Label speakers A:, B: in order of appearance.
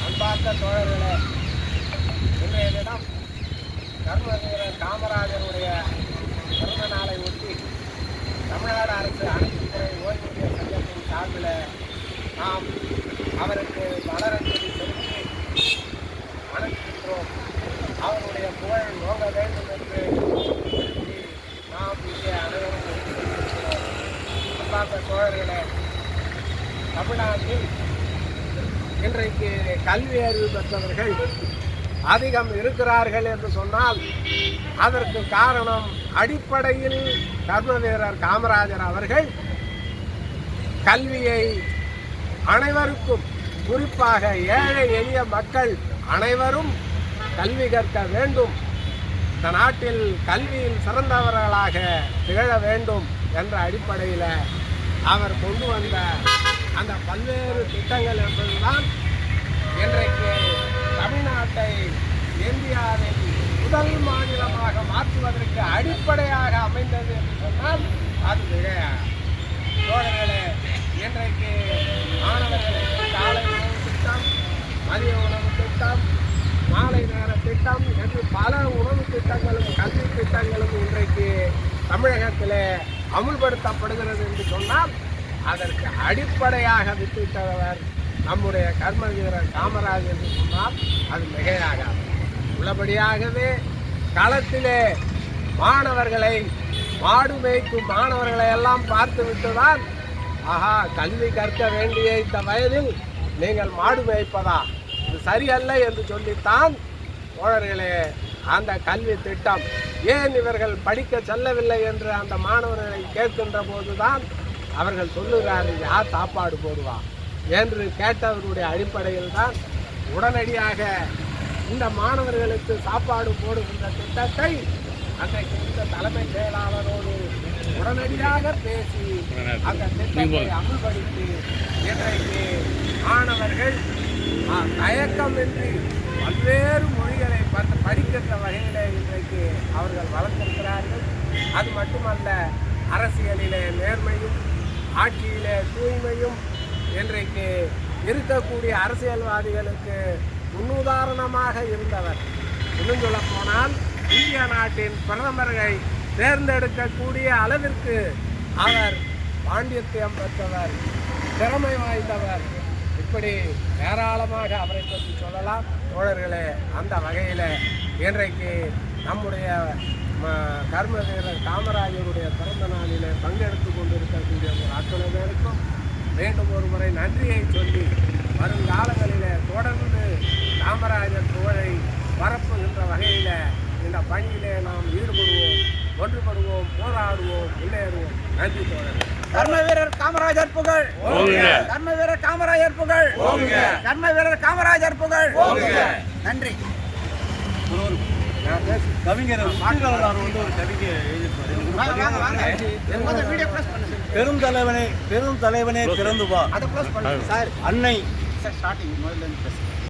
A: அன்பார்ந்த தோழர்களே, இன்றைய தினம் கர்மவீரர் காமராஜருடைய பிறந்த நாளை ஒட்டி தமிழ்நாடு அரசு அனைத்து துறை ஓய்வூதிய சங்கத்தின் சார்பில் நாம் அவருக்கு மலரஞ்சலி செலுத்தி வணங்குகின்றோம். அவருடைய புகழ் நோங்க வேண்டும் என்று விரும்பி நாம் இங்கே அனைவரும் ஒத்துழைக்கின்றோம். அன்பார்ந்த தோழர்களே, தமிழ்நாட்டில் இன்றைக்கு கல்வி அறிவு பெற்றவர்கள் அதிகம் இருக்கிறார்கள் என்று சொன்னால் அதற்கு காரணம் அடிப்படையில் கர்மவீரர் காமராஜர் அவர்கள் கல்வியை அனைவருக்கும், குறிப்பாக ஏழை எளிய மக்கள் அனைவரும் கல்வி கற்க வேண்டும், இந்த நாட்டில் கல்வியில் சிறந்தவர்களாக திகழ வேண்டும் என்ற அடிப்படையில் அவர் கொண்டு வந்த அந்த பல்வேறு திட்டங்கள் என்பதுதான் இன்றைக்கு தமிழ்நாட்டை இந்தியாவின் முதல் மாநிலமாக மாற்றுவதற்கு அடிப்படையாக அமைந்தது என்று சொன்னால் அது மிகையாக. தோழர்களே, இன்றைக்கு மாணவர்களுக்கு காலை உணவு திட்டம், மதிய உணவு திட்டம், மாலை நேர திட்டம் என்று பல உணவு திட்டங்களும் கல்வி திட்டங்களும் இன்றைக்கு தமிழகத்தில் அமுல்படுத்தப்படுகிறது என்று சொன்னால் அதற்கு அடிப்படையாக வித்திட்டவர் நம்முடைய கர்மவீரர் காமராஜர் என்று சொன்னால் அது மிகையாக. உள்ளபடியாகவே களத்திலே மாணவர்களை, மாடு மேய்க்கும் மாணவர்களை எல்லாம் பார்த்து விட்டுதான், ஆஹா, கல்வி கற்க வேண்டிய இந்த வயதில் நீங்கள் மாடு மேய்ப்பதா, இது சரியல்ல என்று சொல்லித்தான் தோழர்களே அந்த கல்வி திட்டம். ஏன் இவர்கள் படிக்க செல்லவில்லை என்று அந்த மாணவர்களை கேட்கின்ற போதுதான் அவர்கள் சொல்லுகிறார்கள், யார் சாப்பாடு போடுவா என்று கேட்டவர்களுடைய அடிப்படையில் தான் உடனடியாக இந்த மாணவர்களுக்கு சாப்பாடு போடுகின்ற திட்டத்தை அன்றைக்கு இந்த தலைமை செயலாளரோடு உடனடியாக பேசி அந்த திட்டத்தை அமுல்படுத்தி இன்றைக்கு மாணவர்கள் தயக்கமின்றி பல்வேறு மொழிகளை படிக்கின்ற வகையிலே இன்றைக்கு அவர்கள் வளர்ந்திருக்கிறார்கள். அது மட்டுமல்ல, அரசியலிலே நேர்மையும் ஆட்சியிலே தூய்மையும் இன்றைக்கு இருக்கக்கூடிய அரசியல்வாதிகளுக்கு முன்னுதாரணமாக இருந்தவர். இன்னும் சொல்ல போனால் இந்திய நாட்டின் பிரதமரை தேர்ந்தெடுக்கக்கூடிய அளவிற்கு அவர் பாண்டித்யம் பெற்றவர், திறமை வாய்ந்தவர். இப்படி ஏராளமாக அவரை பற்றி சொல்லலாம் தோழர்களே. அந்த வகையில் இன்றைக்கு நம்முடைய கர்மவீரர் காமராஜருடைய பிறந்த நாளிலே பங்கெடுத்து கொண்டிருக்கக்கூடிய ஒரு அத்தனை பேருக்கும் மீண்டும் ஒரு முறை நன்றியை சொல்லி வருங்காலங்களில் தொடர்ந்து காமராஜர் புகழை பரப்புகின்ற வகையில் இந்த பணியிலே நாம் ஈடுபடுவோம், ஒன்றுபடுவோம், போராடுவோம், முன்னேறுவோம். நன்றி தோழர்கள்.
B: கர்மவீரர் காமராஜர் புகழ், கர்மவீரர் காமராஜர் புகழ், கர்மவீரர் காமராஜர் புகழ். நன்றி.
C: கவிஞர் ஒரு கவிதை பெரும் தலைவனே திறந்து வா, அன்னை
B: ஸ்டார்டிங் முதல்ல